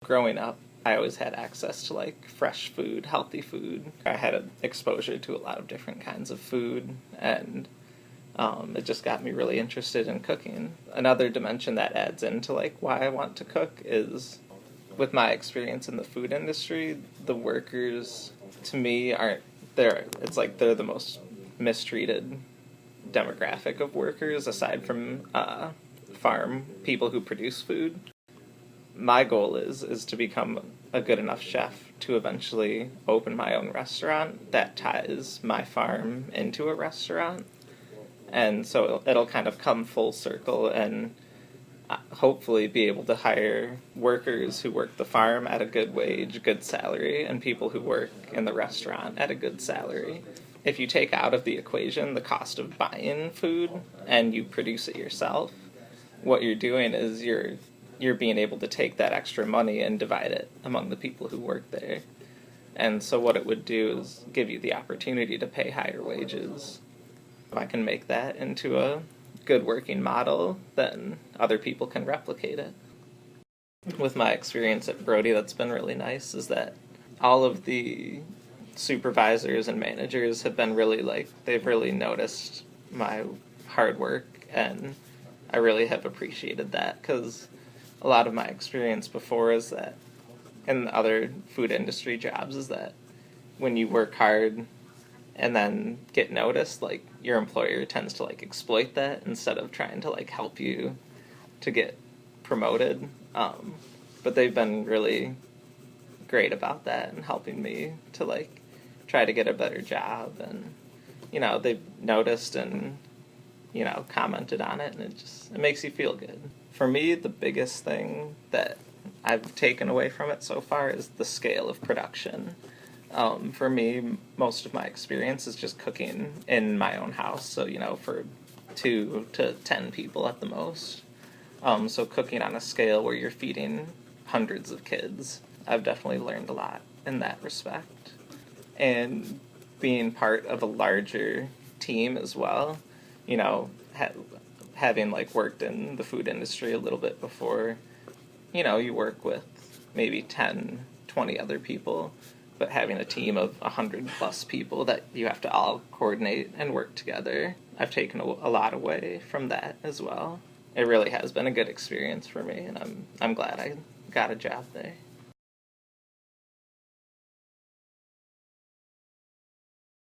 growing up, I always had access to like fresh food, healthy food. I had exposure to a lot of different kinds of food, and it just got me really interested in cooking. Another dimension that adds into like why I want to cook is, with my experience in the food industry, the workers to me aren't there. It's like they're the most mistreated demographic of workers aside from farm people who produce food. My goal is to become a good enough chef to eventually open my own restaurant that ties my farm into a restaurant. And so it'll kind of come full circle and hopefully be able to hire workers who work the farm at a good wage, good salary, and people who work in the restaurant at a good salary. If you take out of the equation the cost of buying food and you produce it yourself, what you're doing is you're being able to take that extra money and divide it among the people who work there. And so what it would do is give you the opportunity to pay higher wages. If I can make that into a good working model, then other people can replicate it. With my experience at Brody, that's been really nice, is that all of the supervisors and managers have been really they've really noticed my hard work, and I really have appreciated that, because a lot of my experience before is that in other food industry jobs is that when you work hard and then get noticed, like, your employer tends to like exploit that instead of trying to like help you to get promoted. But they've been really great about that and helping me to like try to get a better job, and they've noticed and commented on it, and it makes you feel good. For me, the biggest thing that I've taken away from it so far is the scale of production. For me, most of my experience is just cooking in my own house, so, for 2 to 10 people at the most. So cooking on a scale where you're feeding hundreds of kids, I've definitely learned a lot in that respect. And being part of a larger team as well, having like worked in the food industry a little bit before, you work with maybe 10, 20 other people, but having a team of 100 plus people that you have to all coordinate and work together, I've taken a lot away from that as well. It really has been a good experience for me, and I'm glad I got a job there.